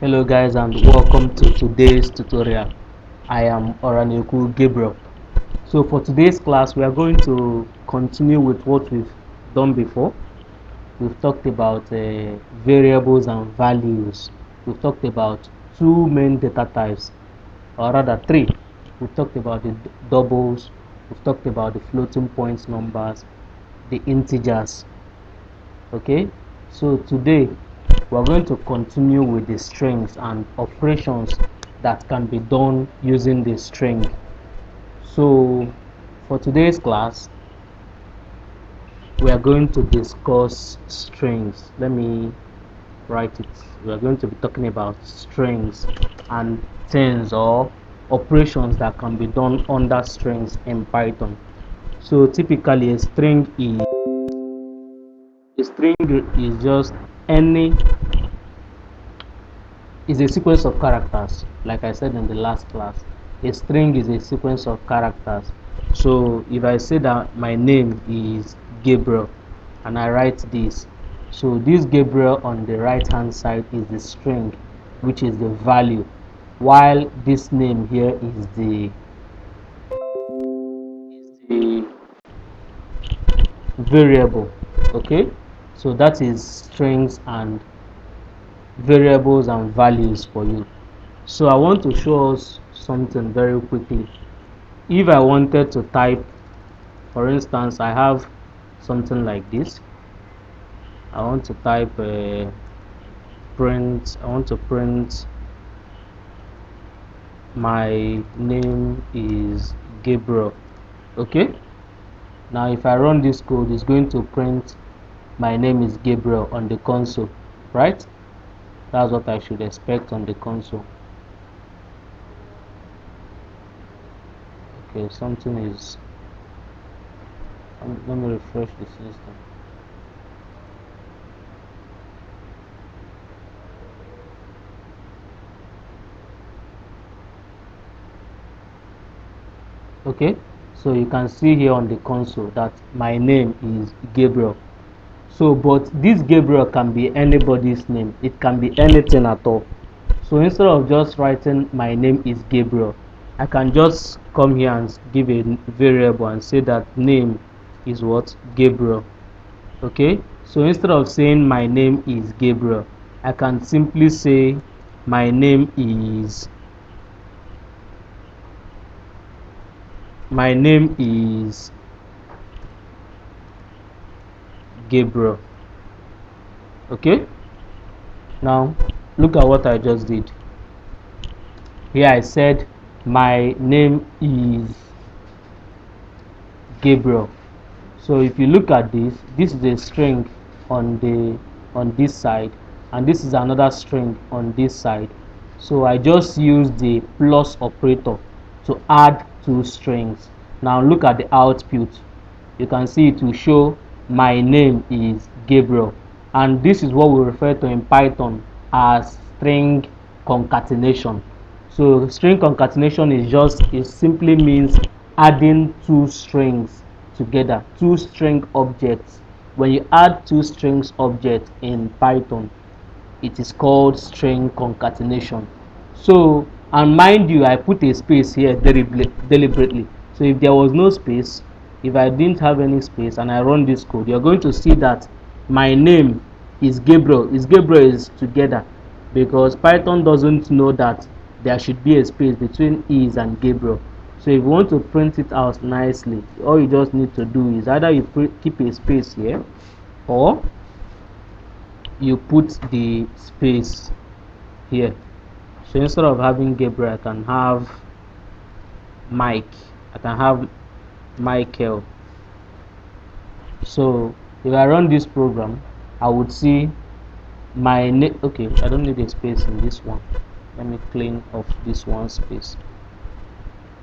Hello guys and welcome to today's tutorial. I am Oraneku Gabriel. So for today's class we are going to continue with what we've done before. We've talked about variables and values. We've talked about two main data types, or rather three. We've talked about the doubles, we've talked about the floating point numbers, the integers. Okay, so today we're going to continue with the strings and operations that can be done using the string. So for today's class we are going to discuss strings. Let me write it. We are going to be talking about strings and things or operations that can be done under strings in Python. So typically a string is just any is a sequence of characters. Like I said in the last class, a string is a sequence of characters. So if I say that my name is Gabriel and I write this, so this Gabriel on the right hand side is the string, which is the value, while this name here is the variable. Okay, so that is strings and variables and values for you. So I want to show us something very quickly. If I wanted to type, for instance, I have something like this. I want to type I want to print my name is Gabriel. Okay, now if I run this code, it's going to print my name is Gabriel on the console, right? That's what I should expect on the console. Okay, something is, let me refresh the system. Okay, so you can see here on the console that my name is Gabriel. So but this Gabriel can be anybody's name, it can be anything at all. So instead of just writing my name is Gabriel, I can just come here and give a variable and say that name is what? Gabriel. Okay, so instead of saying my name is Gabriel, I can simply say my name is Gabriel. Okay, now look at what I just did. Here I said my name is Gabriel. So if you look at this is a string on this side, and this is another string on this side. So I just use the plus operator to add two strings. Now look at the output. You can see it will show my name is Gabriel, and this is what we refer to in Python as string concatenation. So string concatenation it simply means adding two strings together, two string objects. When you add two strings objects in Python, it is called string concatenation. So, and mind you, I put a space here deliberately. So if there was no space, if I didn't have any space and I run this code, you're going to see that my name is Gabriel. Gabriel is together, because Python doesn't know that there should be a space between is and Gabriel. So if you want to print it out nicely, all you just need to do is either you keep a space here, or you put the space here. So instead of having Gabriel, I can have Mike. I can have Michael. So if I run this program, I would see my name. Okay, I don't need a space in this one. Let me clean off this one space.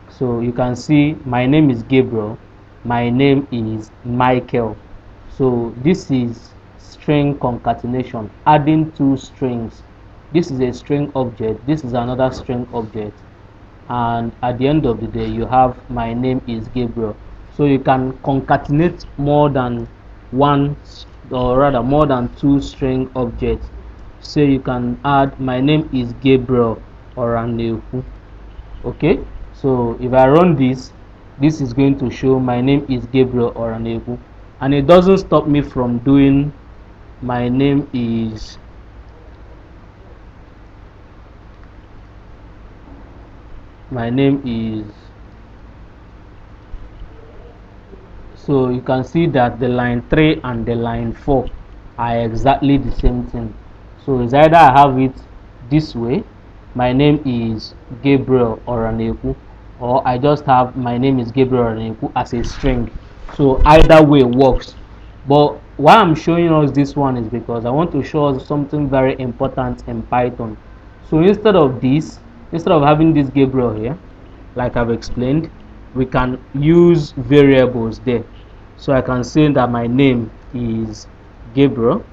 So you can see my name is Gabriel. My name is Michael. So this is string concatenation, adding two strings. This is a string object, this is another string object, and at the end of the day you have my name is Gabriel. So you can concatenate more than one, or rather more than two string objects say you can add my name is Gabriel Oraneku. Okay, so if I run this is going to show my name is Gabriel Oraneku, and it doesn't stop me from doing my name is so you can see that the line 3 and the line 4 are exactly the same thing. So it's either I have it this way, my name is Gabriel Oraneku, or I just have my name is Gabriel Oraneku as a string. So either way works. But why I'm showing us this one is because I want to show us something very important in Python. So instead of having this Gabriel here, like I've explained, we can use variables there. So I can say that my name is Gabriel.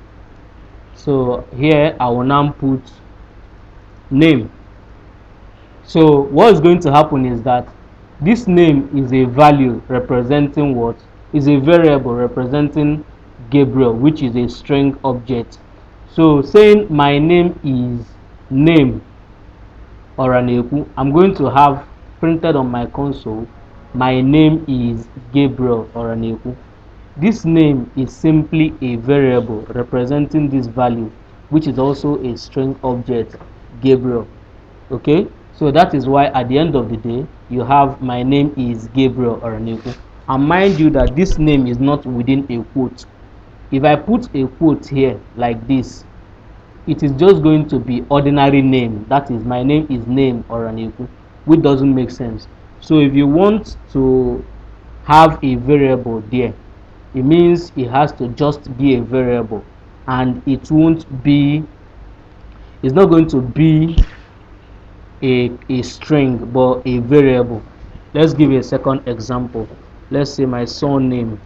So here I will now put name. So what is going to happen is that this name is a value representing what? Is a variable representing Gabriel, which is a string object. So saying my name is name Oraneku, I'm going to have printed on my console, my name is Gabriel Oraneku. This name is simply a variable representing this value, which is also a string object, Gabriel. Okay, so that is why at the end of the day, you have my name is Gabriel Oraneku. And mind you that this name is not within a quote. If I put a quote here like this, it is just going to be ordinary name, that is my name is name Oraneku, which doesn't make sense. So if you want to have a variable there, it means it has to just be a variable, and it's not going to be a string but a variable. Let's give a second example. Let's say my surname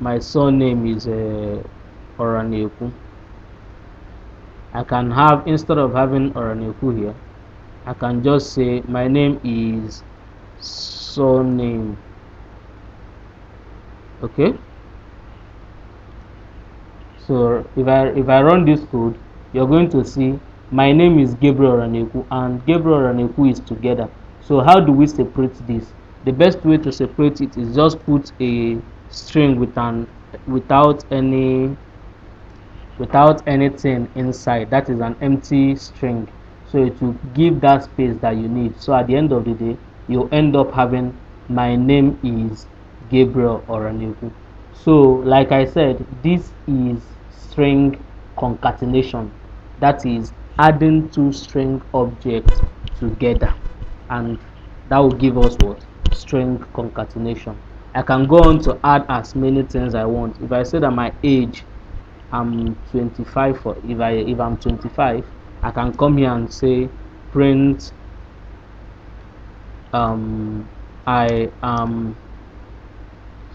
is Oraneku. I can have, instead of having Oraneku here, I can just say my name is surname. Okay, so if I run this code, you're going to see my name is Gabriel Oraneku and Gabriel Oraneku is together. So how do we separate this? The best way to separate it is just put a string without any without anything inside, that is an empty string, so it will give that space that you need. So at the end of the day, you end up having my name is Gabriel Oraneku. So like I said, this is string concatenation, that is adding two string objects together, and that will give us what? String concatenation. I can go on to add as many things I want. If I say that my age, I'm 25, for if I'm 25, I can come here and say print I am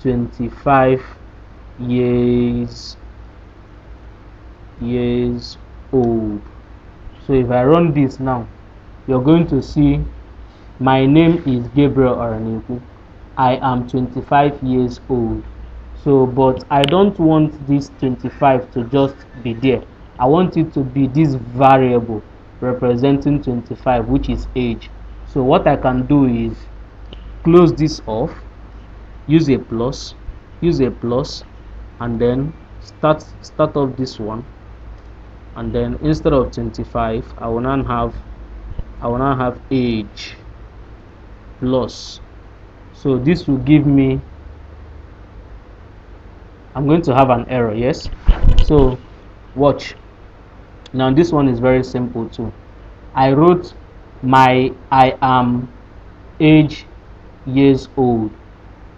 25 years old. So if I run this now, you're going to see my name is Gabriel Oraneku. I am 25 years old. So but I don't want this 25 to just be there. I want it to be this variable representing 25, which is age. So what I can do is close this off, use a plus, and then start off this one, and then instead of 25, I will now have age plus. So this will give me, I'm going to have an error, yes. So watch. Now this one is very simple too. I wrote I am age years old.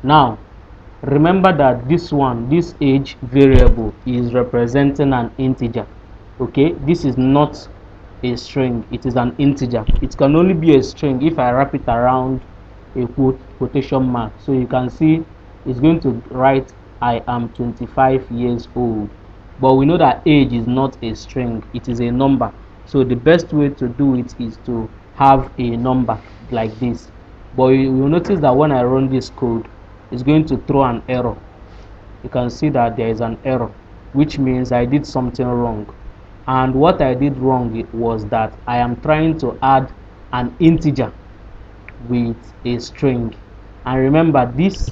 Now remember that this age variable is representing an integer. Okay, this is not a string, it is an integer. It can only be a string if I wrap it around a quotation mark. So you can see it's going to write I am 25 years old, but we know that age is not a string, it is a number. So the best way to do it is to have a number like this. But you will notice that when I run this code, it's going to throw an error. You can see that there is an error, which means I did something wrong. And what I did wrong was that I am trying to add an integer with a string. And remember, this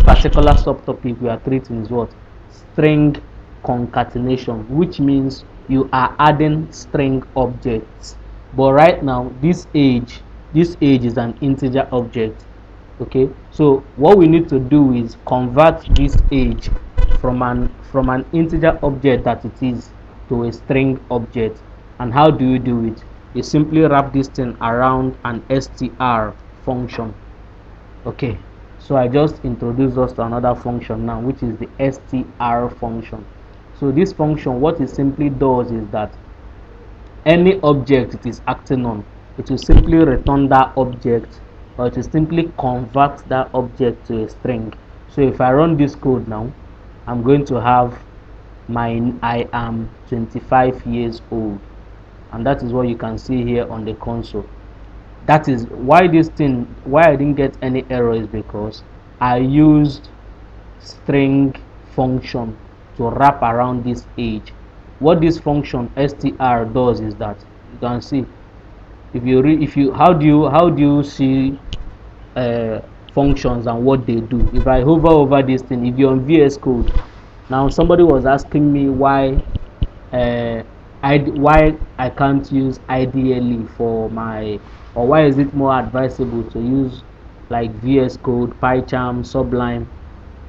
particular subtopic we are treating is what? String concatenation, which means you are adding string objects. But right now, this age is an integer object. Okay, so what we need to do is convert this age from an integer object that it is to a string object. And how do you do it? You simply wrap this thing around an str function. Okay, so I just introduced us to another function now, which is the str function. So this function, what it simply does is that any object it is acting on, it will simply return that object, or it will simply convert that object to a string. So if I run this code now, I'm going to have I am 25 years old, and that is what you can see here on the console. That is why I didn't get any error, is because I used string function to wrap around this age. What this function str does is that you can see, if you how do you see functions and what they do. If I hover over this thing, if you're on VS Code, now somebody was asking me uh, why I can't use IDLE for my, or why is it more advisable to use like VS Code, PyCharm, Sublime.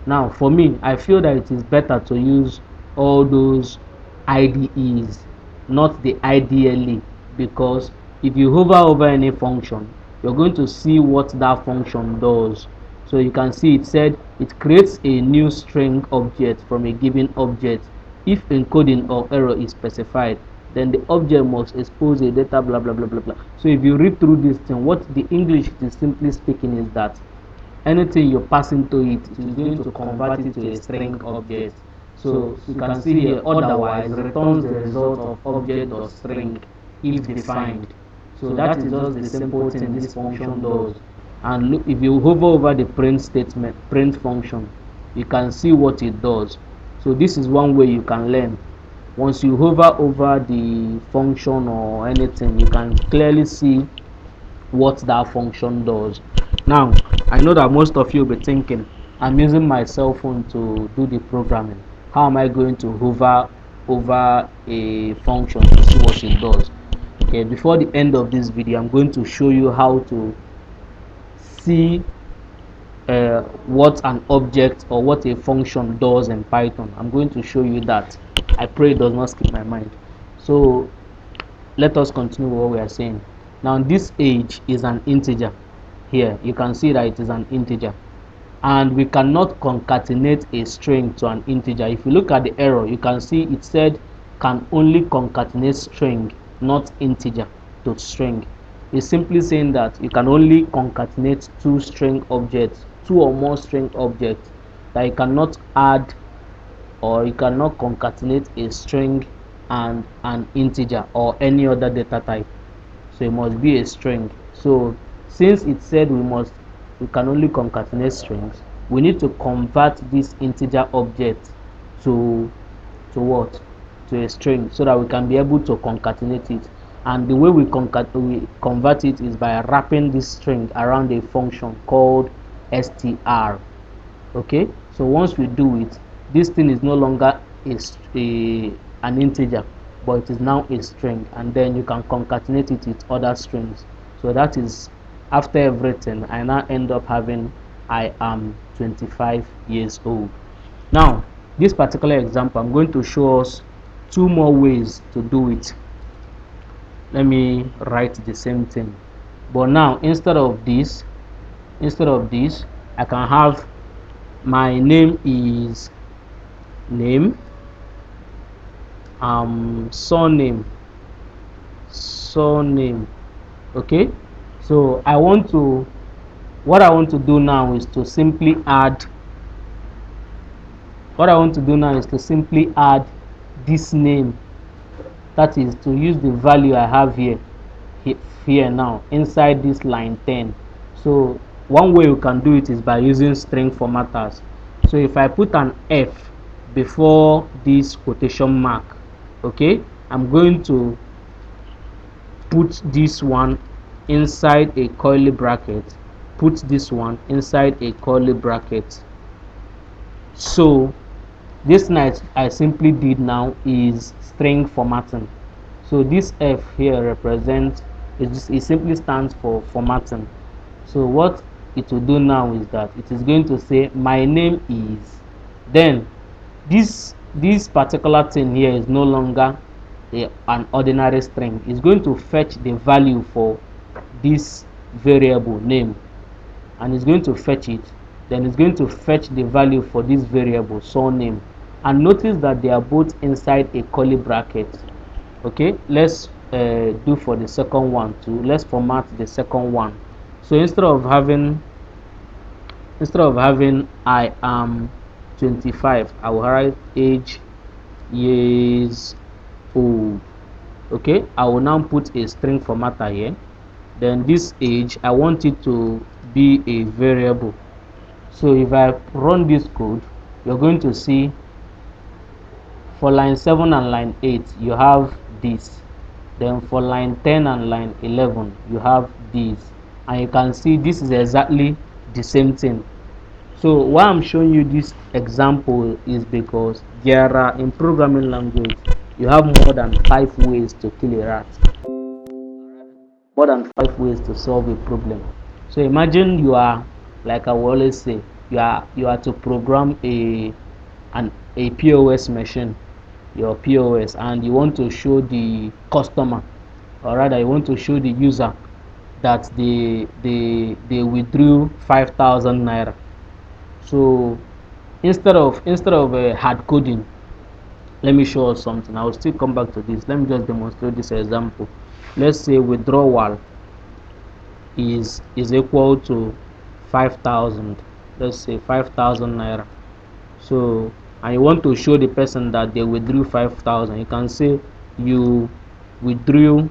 Now, for me, I feel that it is better to use all those IDEs, not the IDLE, because if you hover over any function, you're going to see what that function does. So you can see it said it creates a new string object from a given object. If encoding or error is specified, then the object must expose a data blah blah blah blah blah. So if you read through this thing, what the English is simply speaking is that anything you pass into it, it is going to convert it to a string object. So you can see here, otherwise returns the result of object or string if defined. So that is just the simple thing this function does. And look, if you hover over the print function, you can see what it does. So this is one way you can learn. Once you hover over the function or anything, you can clearly see what that function does. Now, I know that most of you will be thinking, I'm using my cell phone to do the programming. How am I going to hover over a function to see what it does? Okay, before the end of this video, I'm going to show you how to see what an object or what a function does in Python. I'm going to show you that. I pray it does not skip my mind. So let us continue with what we are saying. Now this age is an integer. Here you can see that it is an integer, and we cannot concatenate a string to an integer. If you look at the error, you can see it said can only concatenate string, not integer to string. It's simply saying that you can only concatenate two or more string objects, that you cannot add, or you cannot concatenate a string and an integer or any other data type. So it must be a string. So since it said we can only concatenate strings, we need to convert this integer object to what? To a string, so that we can be able to concatenate it. And the way we convert it is by wrapping this string around a function called str. Okay, so once we do it, this thing is no longer an integer, but it is now a string, and then you can concatenate it with other strings. So that is, after everything, I now end up having I am 25 years old. Now this particular example, I'm going to show us two more ways to do it. Let me write the same thing, but now instead of this, I can have my name is name, surname. Okay, so what I want to do now is to simply add this name, that is to use the value I have here now inside this line 10. So one way you can do it is by using string formatters. So if I put an F before this quotation mark, okay, I'm going to put this one inside a curly bracket, put this one inside a curly bracket. So this night I simply did now is string formatting. So this F here represents, it simply stands for formatting. So what it will do now is that it is going to say my name is, then this particular thing here is no longer an ordinary string. It's going to fetch the value for this variable name, and it's going to fetch it. Then it's going to fetch the value for this variable surname, and notice that they are both inside a curly bracket. Okay, let's do for the second one too. Let's format the second one. So instead of having I am 25, I will write age years old. Okay, I will now put a string formatter here. Then this age, I want it to be a variable. So if I run this code, you're going to see for line 7 and line 8 you have this, then for line 10 and line 11 you have this, and you can see this is exactly the same thing. So why I'm showing you this example is because there are, in programming language, you have more than 5 ways to kill a rat, more than 5 ways to solve a problem. So imagine you are, like I will always say, you are to program a POS machine, your POS, and you want to show the customer, or rather you want to show the user that they withdrew 5,000 naira. So instead of hard coding, let me show us something. I will still come back to this. Let me just demonstrate this example. Let's say withdrawal is equal to 5,000. Let's say 5,000 naira. So, and you want to show the person that they withdrew 5,000, you can say you withdrew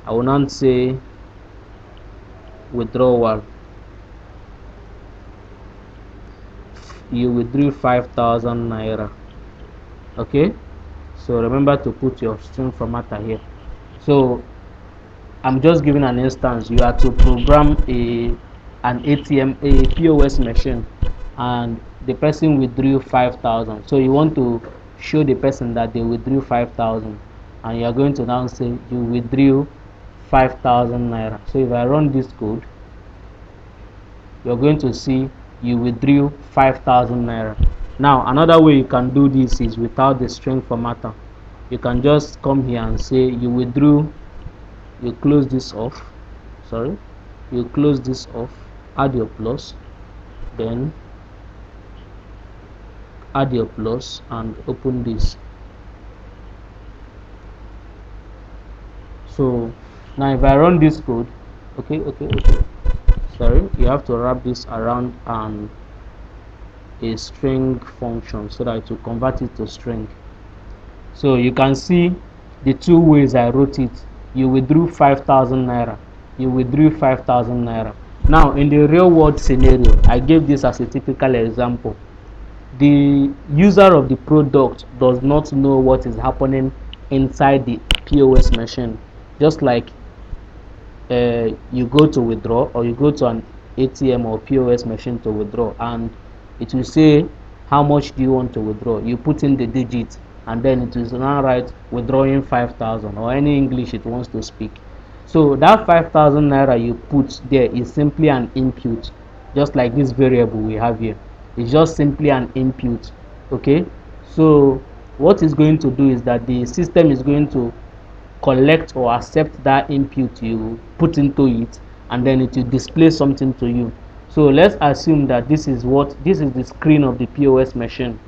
I will not say withdrawal, you withdrew 5,000 naira. Okay, so remember to put your string formatter here. So I'm just giving an instance. You are to program an ATM, a POS machine, and the person withdrew 5,000. So you want to show the person that they withdrew 5,000, and you are going to now say you withdrew 5,000 naira. So if I run this code, you're going to see you withdrew 5,000 naira. Now another way you can do this is without the string formatter. You can just come here and say you withdrew, you close this off, sorry, you close this off, add your plus, then add your plus and open this. So now if I run this code, okay, sorry, you have to wrap this around a string function so that it will convert it to string. So you can see the two ways I wrote it. You withdrew 5,000 naira, you withdrew 5,000 naira. Now in the real world scenario, I gave this as a typical example. The user of the product does not know what is happening inside the POS machine. Just like you go to withdraw, or you go to an ATM or POS machine to withdraw, and it will say how much do you want to withdraw. You put in the digit, and then it will now write withdrawing 5,000 or any English it wants to speak. So that 5,000 naira you put there is simply an input, just like this variable we have here. It's just simply an input. Okay, so what it's going to do is that the system is going to collect or accept that input you put into it, and then it will display something to you. So let's assume that this is the screen of the POS machine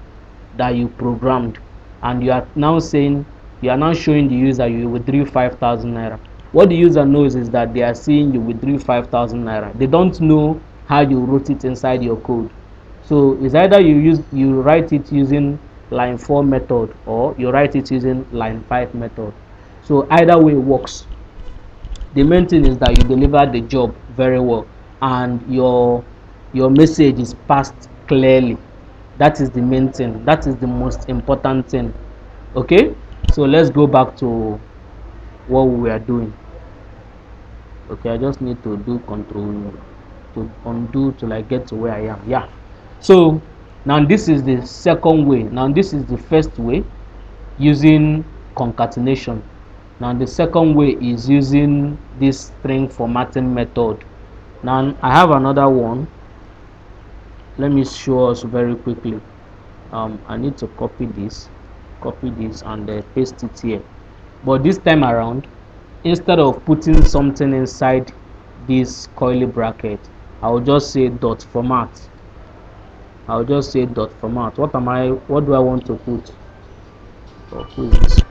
that you programmed, and you are now showing the user you withdrew 5,000 naira. What the user knows is that they are seeing you withdrew 5,000 naira. They don't know how you wrote it inside your code. So it's either you write it using line 4 method, or you write it using line 5 method. So either way works. The main thing is that you deliver the job very well, and your message is passed clearly. That is the main thing. That is the most important thing. Okay, so let's go back to what we are doing. Okay, I just need to do control to undo till I get to where I am. Yeah, so now this is the second way. Now this is the first way, using concatenation. Now the second way is using this string formatting method. Now I have another one. Let me show us very quickly. I need to copy this and paste it here. But this time around, instead of putting something inside this curly bracket, I'll just say dot format. I'll just say dot format. What do I want to put? Oh, who is this?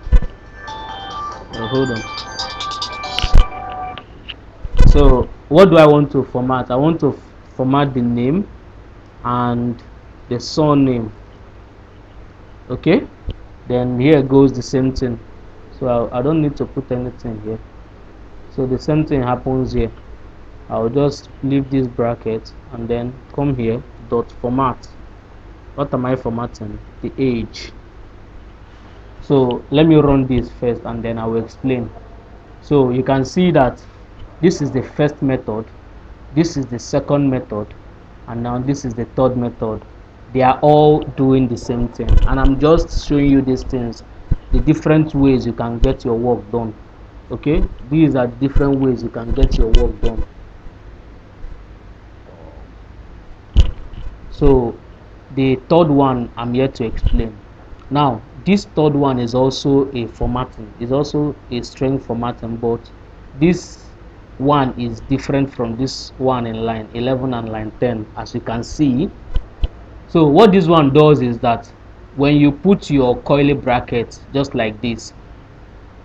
Oh, hold on. So what do I want to format? I want to format the name and the surname. Okay, then here goes the same thing. So I don't need to put anything here. So the same thing happens here. I'll just leave this bracket and then come here, dot format. What am I formatting? The age. So let me run this first and then I will explain. So you can see that this is the first method, this is the second method, and now this is the third method. They are all doing the same thing, and I'm just showing you these things, the different ways you can get your work done. Okay, these are different ways you can get your work done. So the third one I'm here to explain. Now this third one is also a formatting, is also a string formatting, but this one is different from this one in line 11 and line 10, as you can see. So what this one does is that when you put your curly bracket just like this,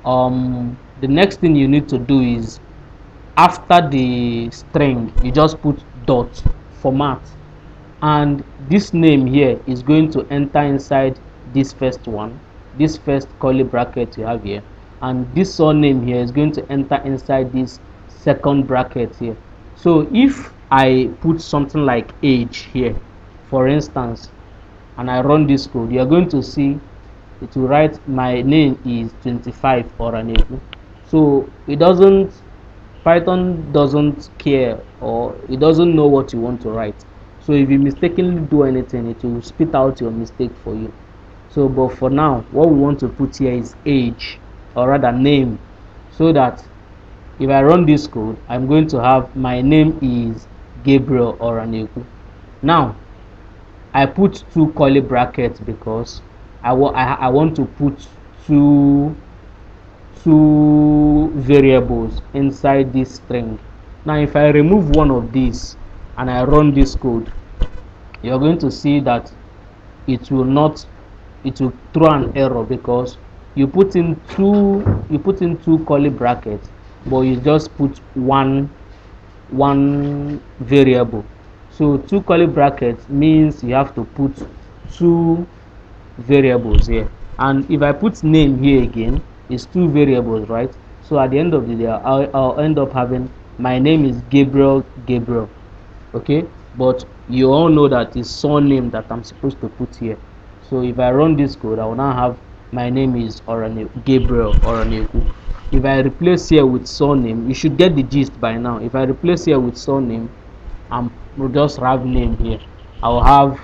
the next thing you need to do is, after the string, you just put dot format, and this name here is going to enter inside this first one, this first curly bracket you have here, and this surname here is going to enter inside this second bracket here. So if I put something like age here, for instance, and I run this code, you are going to see it will write my name is 25 or an equal. So it doesn't, Python doesn't care, or it doesn't know what you want to write. So if you mistakenly do anything, it will spit out your mistake for you. So but for now, what we want to put here is age, or rather name, so that if I run this code, I'm going to have my name is Gabriel or Aneku. Now I put two curly brackets because I want to put two variables inside this string. Now if I remove one of these and I run this code, you're going to see that it will throw an error, because you put in two curly brackets, but you just put one variable. So two curly brackets means you have to put two variables here, and if I put name here again, it's two variables, right? So at the end of the day, I'll end up having my name is Gabriel. Okay, but you all know that it's surname that I'm supposed to put here. So if I run this code, I will now have my name is Gabriel Oraneku. If I replace here with surname, you should get the gist by now. If I replace here with surname, we'll just have name here. I'll have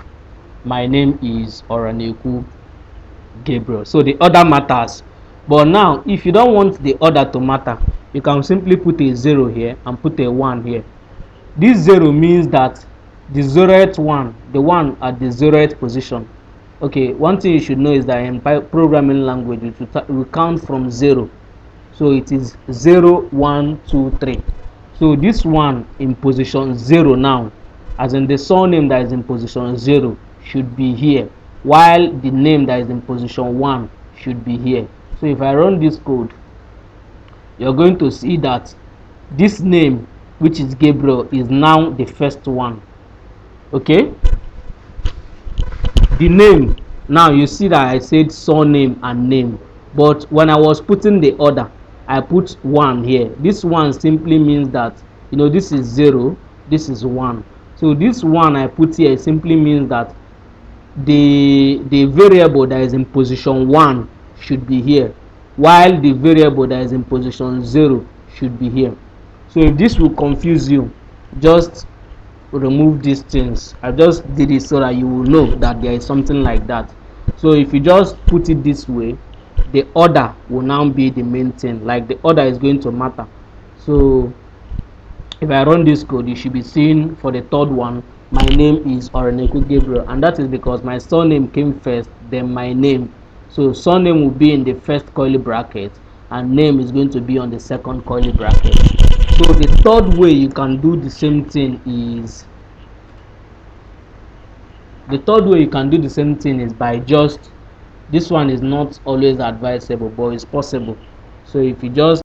my name is Oraneku Gabriel. So the order matters. But now, if you don't want the order to matter, you can simply put a 0 here and put a 1 here. This 0 means that the 0th one, the one at the 0th position. Okay, one thing you should know is that in programming language, we count from 0. So it is 0, 1, 2, 3. So this one in position 0 now, as in the surname that is in position 0, should be here, while the name that is in position 1 should be here. So if I run this code, you're going to see that this name, which is Gabriel, is now the first one. Okay, the name, now you see that I said surname and name, but when I was putting the order, I put 1 here. This 1 simply means that, this is 0, this is 1. So this 1 I put here simply means that the variable that is in position 1 should be here, while the variable that is in position 0 should be here. So if this will confuse you, just remove these things. I just did it so that you will know that there is something like that. So if you just put it this way, the order will now be the main thing, like the order is going to matter. So if I run this code, you should be seeing for the third one, my name is Oreneku Gabriel, and that is because my surname came first, then my name. So surname will be in the first curly bracket, and name is going to be on the second curly bracket. So the third way you can do the same thing is by just, this one is not always advisable, but it's possible. So if you just